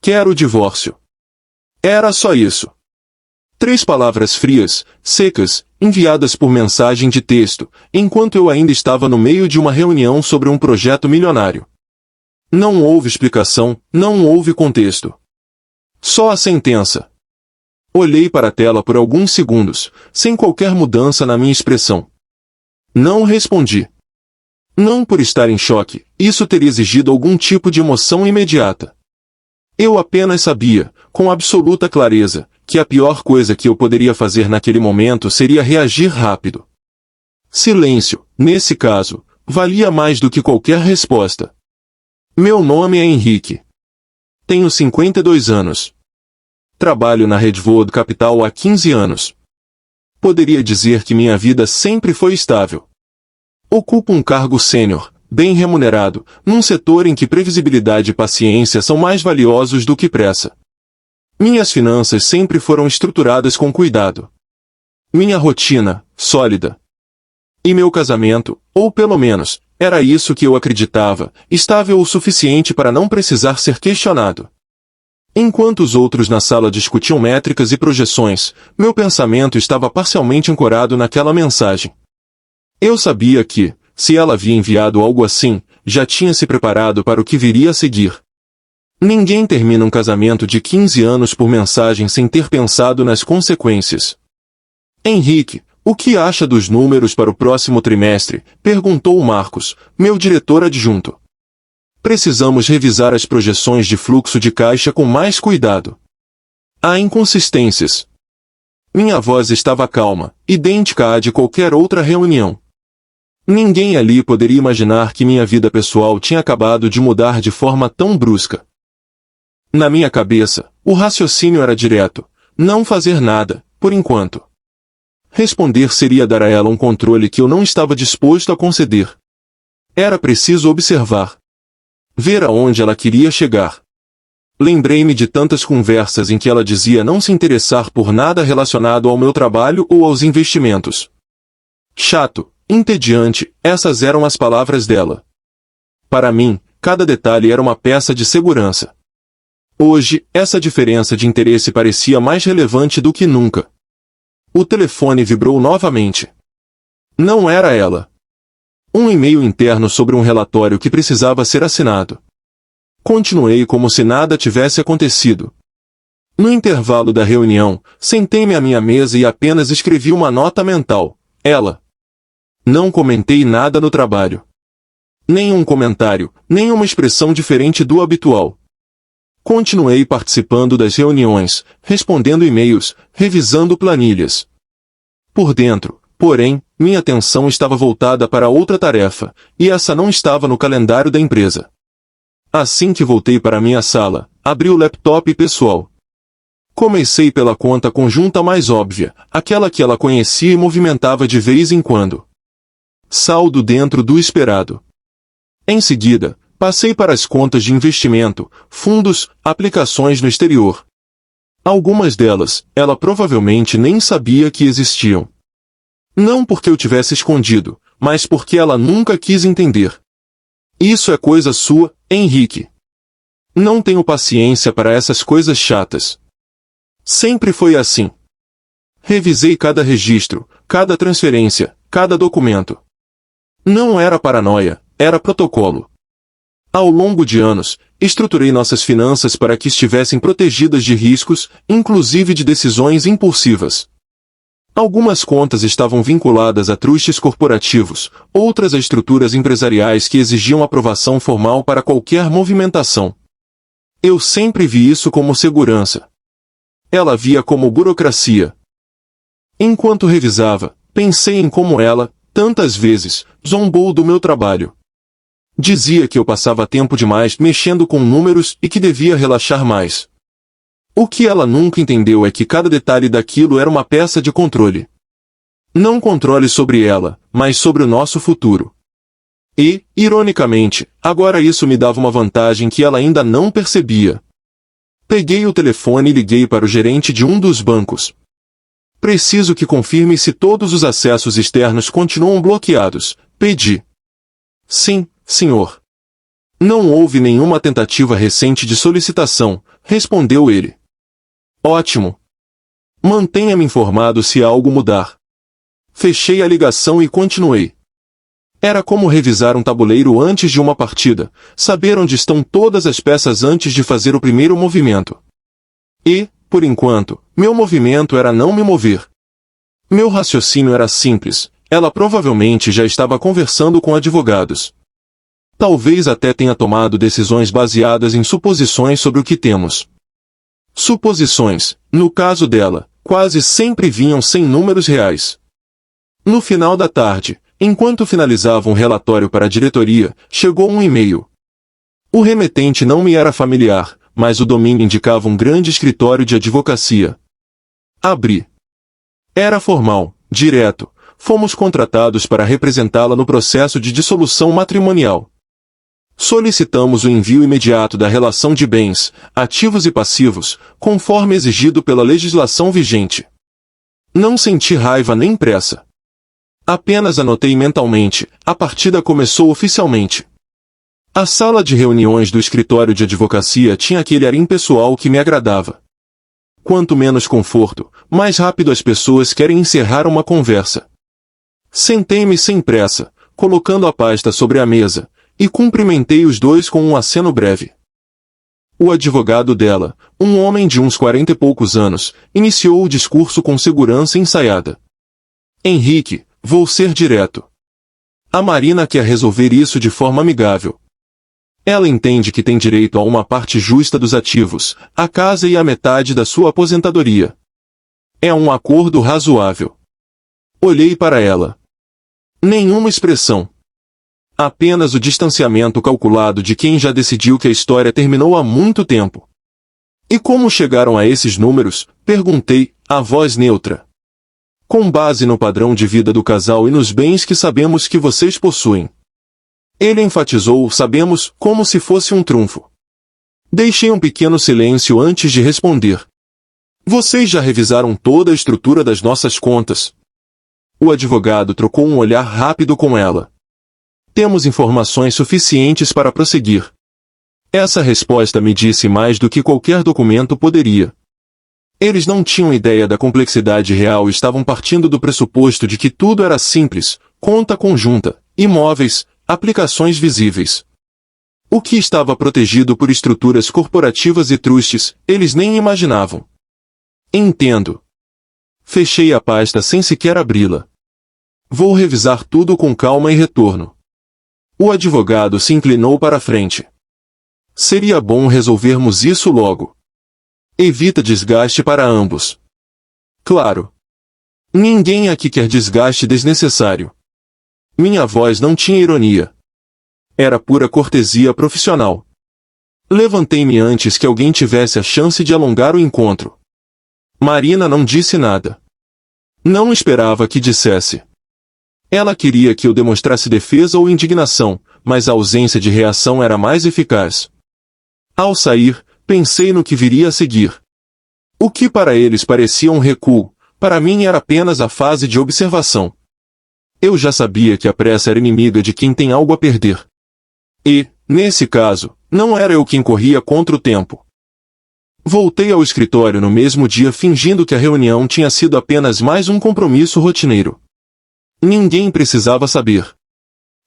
quero o divórcio. Era só isso. 3 palavras frias, secas, enviadas por mensagem de texto, enquanto eu ainda estava no meio de uma reunião sobre um projeto milionário. Não houve explicação, não houve contexto. Só a sentença. Olhei para a tela por alguns segundos, sem qualquer mudança na minha expressão. Não respondi. Não por estar em choque, isso teria exigido algum tipo de emoção imediata. Eu apenas sabia, com absoluta clareza, que a pior coisa que eu poderia fazer naquele momento seria reagir rápido. Silêncio, nesse caso, valia mais do que qualquer resposta. Meu nome é Henrique. Tenho 52 anos. Trabalho na Redwood Capital há 15 anos. Poderia dizer que minha vida sempre foi estável. Ocupo um cargo sênior, bem remunerado, num setor em que previsibilidade e paciência são mais valiosos do que pressa. Minhas finanças sempre foram estruturadas com cuidado. Minha rotina, sólida. E meu casamento, ou pelo menos, era isso que eu acreditava, estável o suficiente para não precisar ser questionado. Enquanto os outros na sala discutiam métricas e projeções, meu pensamento estava parcialmente ancorado naquela mensagem. Eu sabia que, se ela havia enviado algo assim, já tinha se preparado para o que viria a seguir. Ninguém termina um casamento de 15 anos por mensagem sem ter pensado nas consequências. Henrique, o que acha dos números para o próximo trimestre? Perguntou Marcos, meu diretor adjunto. Precisamos revisar as projeções de fluxo de caixa com mais cuidado. Há inconsistências. Minha voz estava calma, idêntica à de qualquer outra reunião. Ninguém ali poderia imaginar que minha vida pessoal tinha acabado de mudar de forma tão brusca. Na minha cabeça, o raciocínio era direto: não fazer nada, por enquanto. Responder seria dar a ela um controle que eu não estava disposto a conceder. Era preciso observar. Ver aonde ela queria chegar. Lembrei-me de tantas conversas em que ela dizia não se interessar por nada relacionado ao meu trabalho ou aos investimentos. Chato, entediante, essas eram as palavras dela. Para mim, cada detalhe era uma peça de segurança. Hoje, essa diferença de interesse parecia mais relevante do que nunca. O telefone vibrou novamente. Não era ela. Um e-mail interno sobre um relatório que precisava ser assinado. Continuei como se nada tivesse acontecido. No intervalo da reunião, sentei-me à minha mesa e apenas escrevi uma nota mental. Ela. Não comentei nada no trabalho. Nenhum comentário, nenhuma expressão diferente do habitual. Continuei participando das reuniões, respondendo e-mails, revisando planilhas. Por dentro, porém, minha atenção estava voltada para outra tarefa, e essa não estava no calendário da empresa. Assim que voltei para minha sala, abri o laptop pessoal. Comecei pela conta conjunta mais óbvia, aquela que ela conhecia e movimentava de vez em quando. Saldo dentro do esperado. Em seguida, passei para as contas de investimento, fundos, aplicações no exterior. Algumas delas, ela provavelmente nem sabia que existiam. Não porque eu tivesse escondido, mas porque ela nunca quis entender. Isso é coisa sua, Henrique. Não tenho paciência para essas coisas chatas. Sempre foi assim. Revisei cada registro, cada transferência, cada documento. Não era paranoia, era protocolo. Ao longo de anos, estruturei nossas finanças para que estivessem protegidas de riscos, inclusive de decisões impulsivas. Algumas contas estavam vinculadas a trustes corporativos, outras a estruturas empresariais que exigiam aprovação formal para qualquer movimentação. Eu sempre vi isso como segurança. Ela via como burocracia. Enquanto revisava, pensei em como ela, tantas vezes, zombou do meu trabalho. Dizia que eu passava tempo demais mexendo com números e que devia relaxar mais. O que ela nunca entendeu é que cada detalhe daquilo era uma peça de controle. Não controle sobre ela, mas sobre o nosso futuro. E, ironicamente, agora isso me dava uma vantagem que ela ainda não percebia. Peguei o telefone e liguei para o gerente de um dos bancos. Preciso que confirme se todos os acessos externos continuam bloqueados, pedi. Sim, senhor. Não houve nenhuma tentativa recente de solicitação, respondeu ele. Ótimo. Mantenha-me informado se algo mudar. Fechei a ligação e continuei. Era como revisar um tabuleiro antes de uma partida, saber onde estão todas as peças antes de fazer o primeiro movimento. E, por enquanto, meu movimento era não me mover. Meu raciocínio era simples, ela provavelmente já estava conversando com advogados. Talvez até tenha tomado decisões baseadas em suposições sobre o que temos. Suposições, no caso dela, quase sempre vinham sem números reais. No final da tarde, enquanto finalizava um relatório para a diretoria, chegou um e-mail. O remetente não me era familiar, mas o domínio indicava um grande escritório de advocacia. Abri. Era formal, direto. Fomos contratados para representá-la no processo de dissolução matrimonial. Solicitamos o envio imediato da relação de bens, ativos e passivos, conforme exigido pela legislação vigente. Não senti raiva nem pressa. Apenas anotei mentalmente, a partida começou oficialmente. A sala de reuniões do escritório de advocacia tinha aquele ar impessoal que me agradava. Quanto menos conforto, mais rápido as pessoas querem encerrar uma conversa. Sentei-me sem pressa, colocando a pasta sobre a mesa, e cumprimentei os dois com um aceno breve. O advogado dela, um homem de uns 40 e poucos anos, iniciou o discurso com segurança ensaiada. Henrique, vou ser direto. A Marina quer resolver isso de forma amigável. Ela entende que tem direito a uma parte justa dos ativos, a casa e a metade da sua aposentadoria. É um acordo razoável. Olhei para ela. Nenhuma expressão. Apenas o distanciamento calculado de quem já decidiu que a história terminou há muito tempo. E como chegaram a esses números? Perguntei, a voz neutra. Com base no padrão de vida do casal e nos bens que sabemos que vocês possuem. Ele enfatizou o sabemos como se fosse um trunfo. Deixei um pequeno silêncio antes de responder. Vocês já revisaram toda a estrutura das nossas contas? O advogado trocou um olhar rápido com ela. Temos informações suficientes para prosseguir. Essa resposta me disse mais do que qualquer documento poderia. Eles não tinham ideia da complexidade real e estavam partindo do pressuposto de que tudo era simples, conta conjunta, imóveis, aplicações visíveis. O que estava protegido por estruturas corporativas e trustes, eles nem imaginavam. Entendo. Fechei a pasta sem sequer abri-la. Vou revisar tudo com calma e retorno. O advogado se inclinou para a frente. Seria bom resolvermos isso logo. Evita desgaste para ambos. Claro. Ninguém aqui quer desgaste desnecessário. Minha voz não tinha ironia. Era pura cortesia profissional. Levantei-me antes que alguém tivesse a chance de alongar o encontro. Marina não disse nada. Não esperava que dissesse. Ela queria que eu demonstrasse defesa ou indignação, mas a ausência de reação era mais eficaz. Ao sair, pensei no que viria a seguir. O que para eles parecia um recuo, para mim era apenas a fase de observação. Eu já sabia que a pressa era inimiga de quem tem algo a perder. E, nesse caso, não era eu quem corria contra o tempo. Voltei ao escritório no mesmo dia fingindo que a reunião tinha sido apenas mais um compromisso rotineiro. Ninguém precisava saber.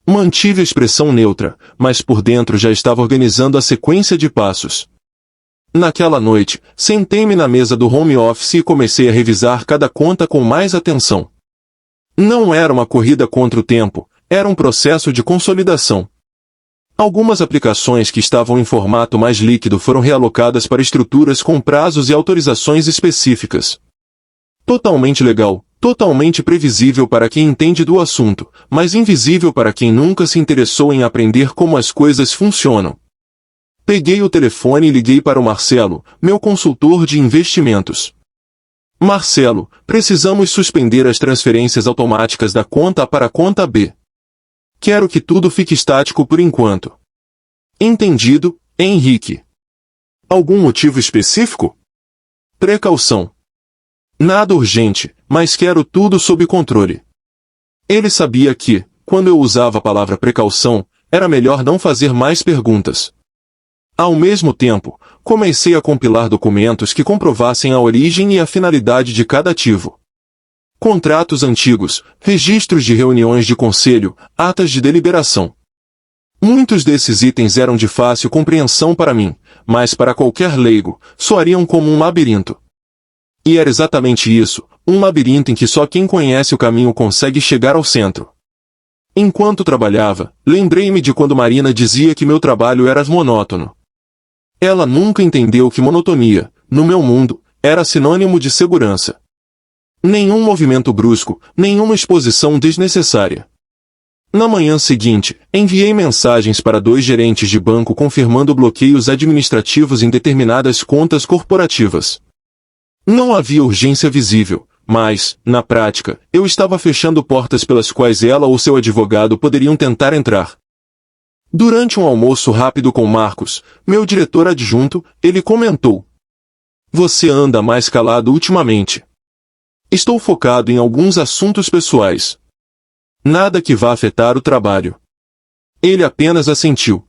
Mantive a expressão neutra, mas por dentro já estava organizando a sequência de passos. Naquela noite, sentei-me na mesa do home office e comecei a revisar cada conta com mais atenção. Não era uma corrida contra o tempo, era um processo de consolidação. Algumas aplicações que estavam em formato mais líquido foram realocadas para estruturas com prazos e autorizações específicas. Totalmente legal, totalmente previsível para quem entende do assunto, mas invisível para quem nunca se interessou em aprender como as coisas funcionam. Peguei o telefone e liguei para o Marcelo, meu consultor de investimentos. Marcelo, precisamos suspender as transferências automáticas da conta A para a conta B. Quero que tudo fique estático por enquanto. Entendido, Henrique. Algum motivo específico? Precaução. Nada urgente, mas quero tudo sob controle. Ele sabia que, quando eu usava a palavra precaução, era melhor não fazer mais perguntas. Ao mesmo tempo, comecei a compilar documentos que comprovassem a origem e a finalidade de cada ativo. Contratos antigos, registros de reuniões de conselho, atas de deliberação. Muitos desses itens eram de fácil compreensão para mim, mas para qualquer leigo, soariam como um labirinto. E era exatamente isso, um labirinto em que só quem conhece o caminho consegue chegar ao centro. Enquanto trabalhava, lembrei-me de quando Marina dizia que meu trabalho era monótono. Ela nunca entendeu que monotonia, no meu mundo, era sinônimo de segurança. Nenhum movimento brusco, nenhuma exposição desnecessária. Na manhã seguinte, enviei mensagens para 2 gerentes de banco confirmando bloqueios administrativos em determinadas contas corporativas. Não havia urgência visível, mas, na prática, eu estava fechando portas pelas quais ela ou seu advogado poderiam tentar entrar. Durante um almoço rápido com Marcos, meu diretor adjunto, ele comentou: "Você anda mais calado ultimamente. Estou focado em alguns assuntos pessoais. Nada que vá afetar o trabalho." Ele apenas assentiu.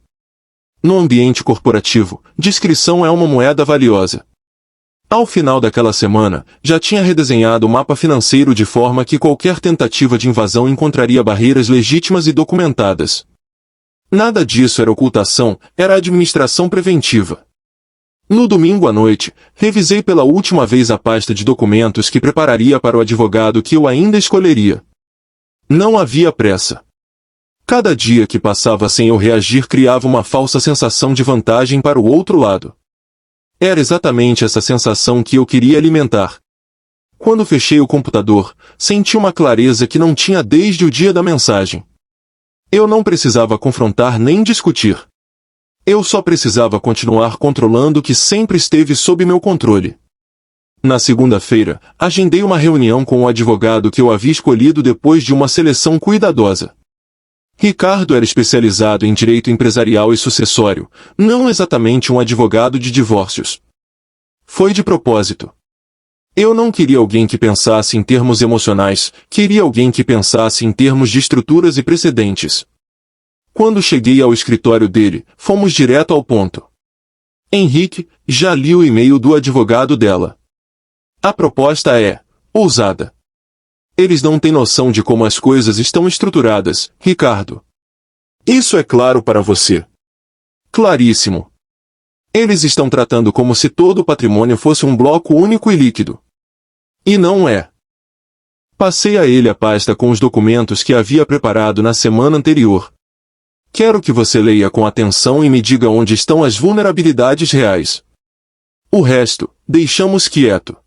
No ambiente corporativo, discrição é uma moeda valiosa. Ao final daquela semana, já tinha redesenhado o mapa financeiro de forma que qualquer tentativa de invasão encontraria barreiras legítimas e documentadas. Nada disso era ocultação, era administração preventiva. No domingo à noite, revisei pela última vez a pasta de documentos que prepararia para o advogado que eu ainda escolheria. Não havia pressa. Cada dia que passava sem eu reagir criava uma falsa sensação de vantagem para o outro lado. Era exatamente essa sensação que eu queria alimentar. Quando fechei o computador, senti uma clareza que não tinha desde o dia da mensagem. Eu não precisava confrontar nem discutir. Eu só precisava continuar controlando o que sempre esteve sob meu controle. Na segunda-feira, agendei uma reunião com o advogado que eu havia escolhido depois de uma seleção cuidadosa. Ricardo era especializado em direito empresarial e sucessório, não exatamente um advogado de divórcios. Foi de propósito. Eu não queria alguém que pensasse em termos emocionais, queria alguém que pensasse em termos de estruturas e precedentes. Quando cheguei ao escritório dele, fomos direto ao ponto. Henrique, já li o e-mail do advogado dela. A proposta é ousada. Eles não têm noção de como as coisas estão estruturadas, Ricardo. Isso é claro para você. Claríssimo. Eles estão tratando como se todo o patrimônio fosse um bloco único e líquido. E não é. Passei a ele a pasta com os documentos que havia preparado na semana anterior. Quero que você leia com atenção e me diga onde estão as vulnerabilidades reais. O resto, deixamos quieto.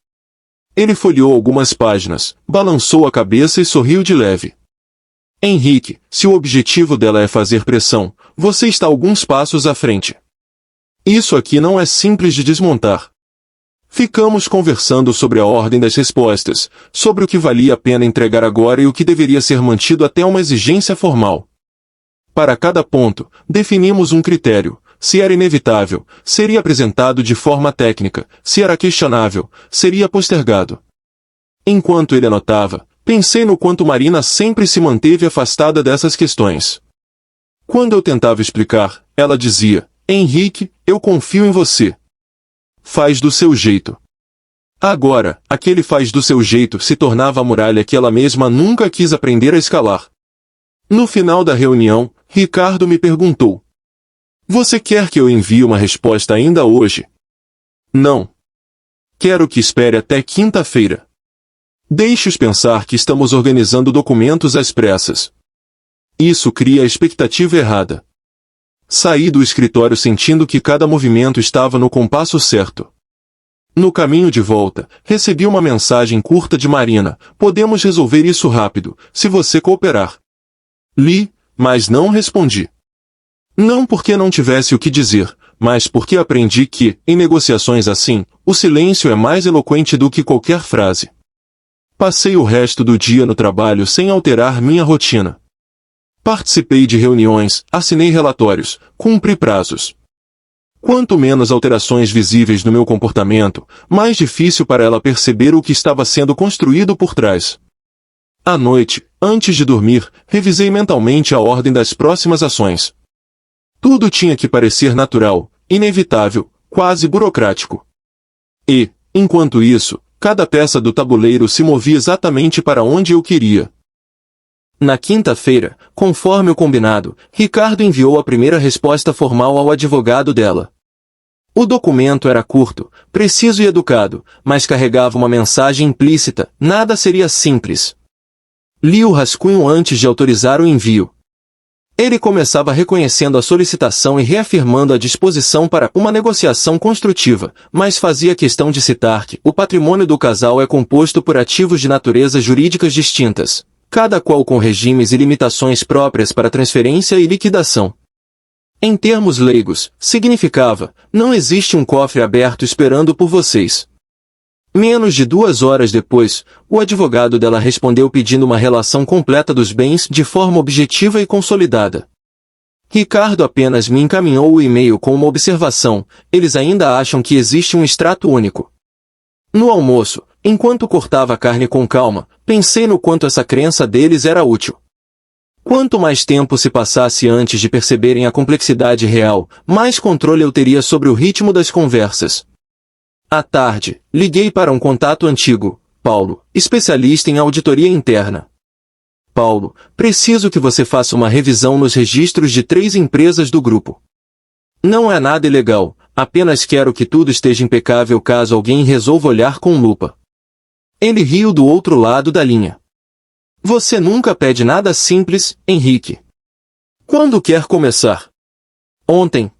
Ele folheou algumas páginas, balançou a cabeça e sorriu de leve. Henrique, se o objetivo dela é fazer pressão, você está alguns passos à frente. Isso aqui não é simples de desmontar. Ficamos conversando sobre a ordem das respostas, sobre o que valia a pena entregar agora e o que deveria ser mantido até uma exigência formal. Para cada ponto, definimos um critério. Se era inevitável, seria apresentado de forma técnica. Se era questionável, seria postergado. Enquanto ele anotava, pensei no quanto Marina sempre se manteve afastada dessas questões. Quando eu tentava explicar, ela dizia: Henrique, eu confio em você. Faz do seu jeito. Agora, aquele faz do seu jeito se tornava a muralha que ela mesma nunca quis aprender a escalar. No final da reunião, Ricardo me perguntou: você quer que eu envie uma resposta ainda hoje? Não. Quero que espere até quinta-feira. Deixe-os pensar que estamos organizando documentos às pressas. Isso cria a expectativa errada. Saí do escritório sentindo que cada movimento estava no compasso certo. No caminho de volta, recebi uma mensagem curta de Marina: podemos resolver isso rápido, se você cooperar. Li, mas não respondi. Não porque não tivesse o que dizer, mas porque aprendi que, em negociações assim, o silêncio é mais eloquente do que qualquer frase. Passei o resto do dia no trabalho sem alterar minha rotina. Participei de reuniões, assinei relatórios, cumpri prazos. Quanto menos alterações visíveis no meu comportamento, mais difícil para ela perceber o que estava sendo construído por trás. À noite, antes de dormir, revisei mentalmente a ordem das próximas ações. Tudo tinha que parecer natural, inevitável, quase burocrático. E, enquanto isso, cada peça do tabuleiro se movia exatamente para onde eu queria. Na quinta-feira, conforme o combinado, Ricardo enviou a primeira resposta formal ao advogado dela. O documento era curto, preciso e educado, mas carregava uma mensagem implícita: nada seria simples. Li o rascunho antes de autorizar o envio. Ele começava reconhecendo a solicitação e reafirmando a disposição para uma negociação construtiva, mas fazia questão de citar que o patrimônio do casal é composto por ativos de naturezas jurídicas distintas, cada qual com regimes e limitações próprias para transferência e liquidação. Em termos leigos, significava: não existe um cofre aberto esperando por vocês. Menos de 2 horas depois, o advogado dela respondeu pedindo uma relação completa dos bens de forma objetiva e consolidada. Ricardo apenas me encaminhou o e-mail com uma observação: eles ainda acham que existe um extrato único. No almoço, enquanto cortava a carne com calma, pensei no quanto essa crença deles era útil. Quanto mais tempo se passasse antes de perceberem a complexidade real, mais controle eu teria sobre o ritmo das conversas. À tarde, liguei para um contato antigo, Paulo, especialista em auditoria interna. Paulo, preciso que você faça uma revisão nos registros de 3 empresas do grupo. Não é nada ilegal, apenas quero que tudo esteja impecável caso alguém resolva olhar com lupa. Ele riu do outro lado da linha. Você nunca pede nada simples, Henrique. Quando quer começar? Ontem.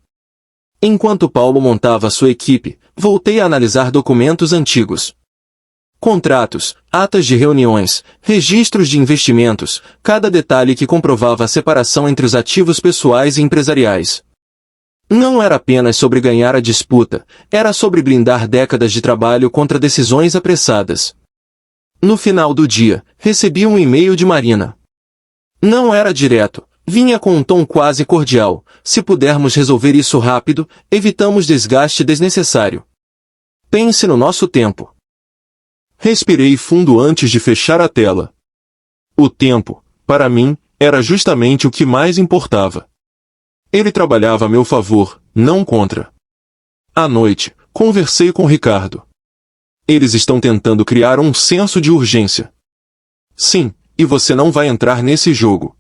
Enquanto Paulo montava sua equipe, voltei a analisar documentos antigos. Contratos, atas de reuniões, registros de investimentos, cada detalhe que comprovava a separação entre os ativos pessoais e empresariais. Não era apenas sobre ganhar a disputa, era sobre blindar décadas de trabalho contra decisões apressadas. No final do dia, recebi um e-mail de Marina. Não era direto, vinha com um tom quase cordial: se pudermos resolver isso rápido, evitamos desgaste desnecessário. Pense no nosso tempo. Respirei fundo antes de fechar a tela. O tempo, para mim, era justamente o que mais importava. Ele trabalhava a meu favor, não contra. À noite, conversei com Ricardo. Eles estão tentando criar um senso de urgência. Sim, e você não vai entrar nesse jogo.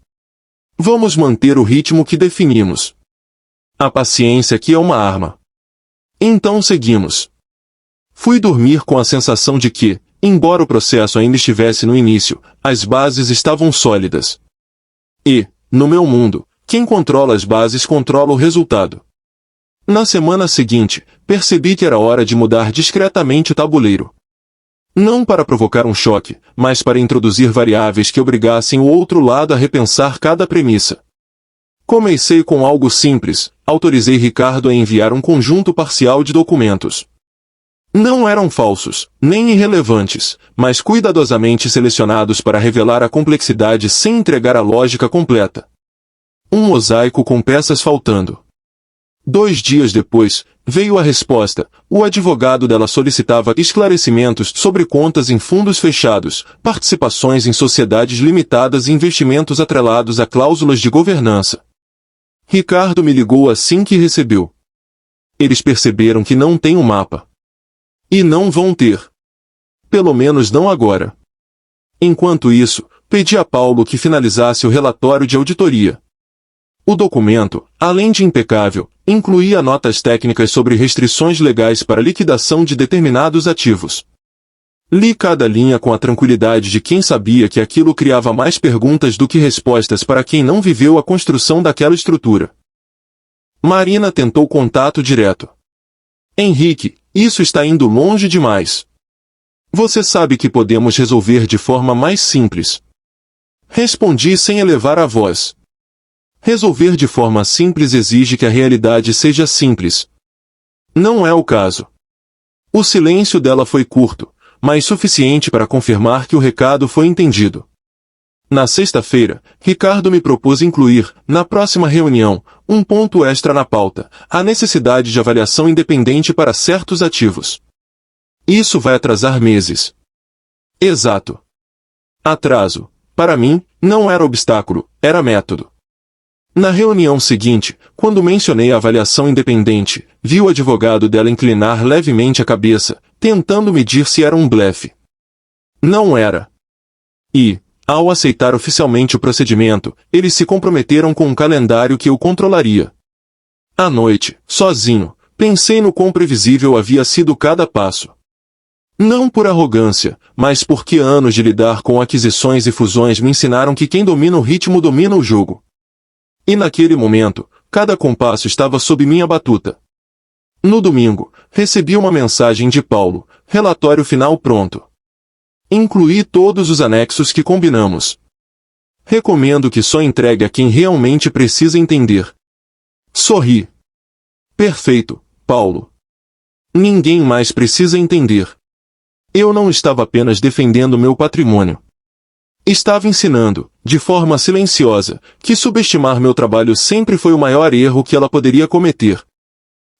Vamos manter o ritmo que definimos. A paciência aqui é uma arma. Então seguimos. Fui dormir com a sensação de que, embora o processo ainda estivesse no início, as bases estavam sólidas. E, no meu mundo, quem controla as bases controla o resultado. Na semana seguinte, percebi que era hora de mudar discretamente o tabuleiro. Não para provocar um choque, mas para introduzir variáveis que obrigassem o outro lado a repensar cada premissa. Comecei com algo simples: autorizei Ricardo a enviar um conjunto parcial de documentos. Não eram falsos, nem irrelevantes, mas cuidadosamente selecionados para revelar a complexidade sem entregar a lógica completa. Um mosaico com peças faltando. 2 dias depois, veio a resposta: o advogado dela solicitava esclarecimentos sobre contas em fundos fechados, participações em sociedades limitadas e investimentos atrelados a cláusulas de governança. Ricardo me ligou assim que recebeu. Eles perceberam que não tem um mapa. E não vão ter. Pelo menos não agora. Enquanto isso, pedi a Paulo que finalizasse o relatório de auditoria. O documento, além de impecável, incluía notas técnicas sobre restrições legais para liquidação de determinados ativos. Li cada linha com a tranquilidade de quem sabia que aquilo criava mais perguntas do que respostas para quem não viveu a construção daquela estrutura. Marina tentou contato direto. Henrique, isso está indo longe demais. Você sabe que podemos resolver de forma mais simples. Respondi sem elevar a voz. Resolver de forma simples exige que a realidade seja simples. Não é o caso. O silêncio dela foi curto, mas suficiente para confirmar que o recado foi entendido. Na sexta-feira, Ricardo me propôs incluir, na próxima reunião, um ponto extra na pauta: a necessidade de avaliação independente para certos ativos. Isso vai atrasar meses. Exato. Atraso, para mim, não era obstáculo, era método. Na reunião seguinte, quando mencionei a avaliação independente, vi o advogado dela inclinar levemente a cabeça, tentando medir se era um blefe. Não era. E, ao aceitar oficialmente o procedimento, eles se comprometeram com um calendário que eu controlaria. À noite, sozinho, pensei no quão previsível havia sido cada passo. Não por arrogância, mas porque anos de lidar com aquisições e fusões me ensinaram que quem domina o ritmo domina o jogo. E naquele momento, cada compasso estava sob minha batuta. No domingo, recebi uma mensagem de Paulo, relatório final pronto. Incluí todos os anexos que combinamos. Recomendo que só entregue a quem realmente precisa entender. Sorri. Perfeito, Paulo. Ninguém mais precisa entender. Eu não estava apenas defendendo meu patrimônio. Estava ensinando, de forma silenciosa, que subestimar meu trabalho sempre foi o maior erro que ela poderia cometer.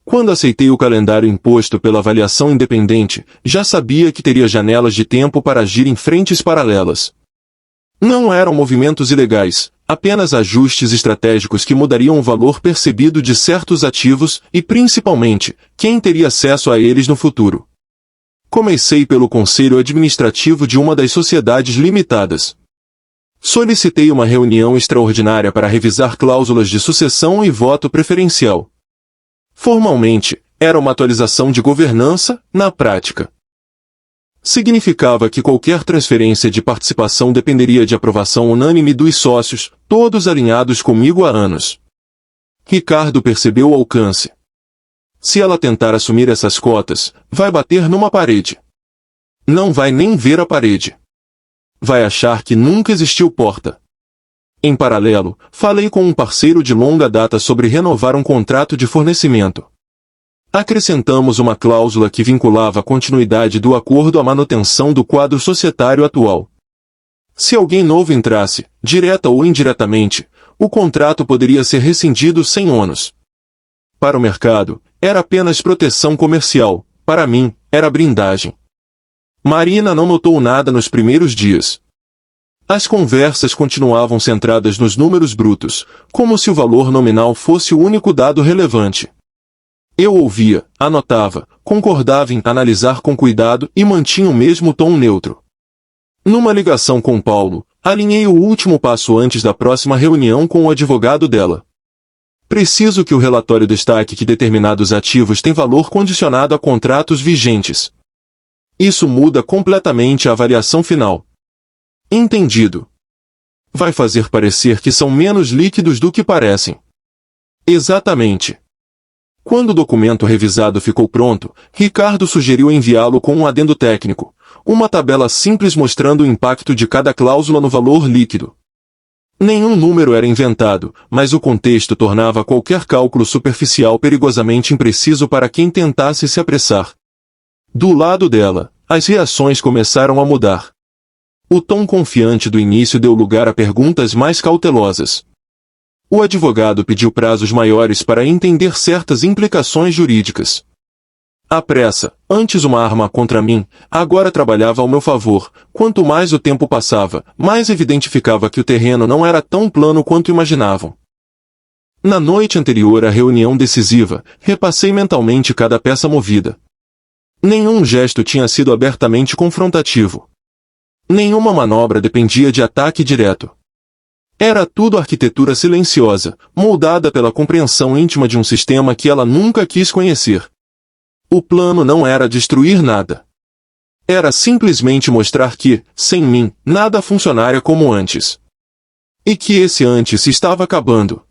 Quando aceitei o calendário imposto pela avaliação independente, já sabia que teria janelas de tempo para agir em frentes paralelas. Não eram movimentos ilegais, apenas ajustes estratégicos que mudariam o valor percebido de certos ativos e, principalmente, quem teria acesso a eles no futuro. Comecei pelo conselho administrativo de uma das sociedades limitadas. Solicitei uma reunião extraordinária para revisar cláusulas de sucessão e voto preferencial. Formalmente, era uma atualização de governança, na prática. Significava que qualquer transferência de participação dependeria de aprovação unânime dos sócios, todos alinhados comigo há anos. Ricardo percebeu o alcance. Se ela tentar assumir essas cotas, vai bater numa parede. Não vai nem ver a parede. Vai achar que nunca existiu porta. Em paralelo, falei com um parceiro de longa data sobre renovar um contrato de fornecimento. Acrescentamos uma cláusula que vinculava a continuidade do acordo à manutenção do quadro societário atual. Se alguém novo entrasse, direta ou indiretamente, o contrato poderia ser rescindido sem ônus. Para o mercado, era apenas proteção comercial, para mim, era brindagem. Marina não notou nada nos primeiros dias. As conversas continuavam centradas nos números brutos, como se o valor nominal fosse o único dado relevante. Eu ouvia, anotava, concordava em analisar com cuidado e mantinha o mesmo tom neutro. Numa ligação com Paulo, alinhei o último passo antes da próxima reunião com o advogado dela. Preciso que o relatório destaque que determinados ativos têm valor condicionado a contratos vigentes. Isso muda completamente a avaliação final. Entendido. Vai fazer parecer que são menos líquidos do que parecem. Exatamente. Quando o documento revisado ficou pronto, Ricardo sugeriu enviá-lo com um adendo técnico, uma tabela simples mostrando o impacto de cada cláusula no valor líquido. Nenhum número era inventado, mas o contexto tornava qualquer cálculo superficial perigosamente impreciso para quem tentasse se apressar. Do lado dela, as reações começaram a mudar. O tom confiante do início deu lugar a perguntas mais cautelosas. O advogado pediu prazos maiores para entender certas implicações jurídicas. A pressa, antes uma arma contra mim, agora trabalhava ao meu favor. Quanto mais o tempo passava, mais evidente ficava que o terreno não era tão plano quanto imaginavam. Na noite anterior à reunião decisiva, repassei mentalmente cada peça movida. Nenhum gesto tinha sido abertamente confrontativo. Nenhuma manobra dependia de ataque direto. Era tudo arquitetura silenciosa, moldada pela compreensão íntima de um sistema que ela nunca quis conhecer. O plano não era destruir nada. Era simplesmente mostrar que, sem mim, nada funcionaria como antes. E que esse antes estava acabando.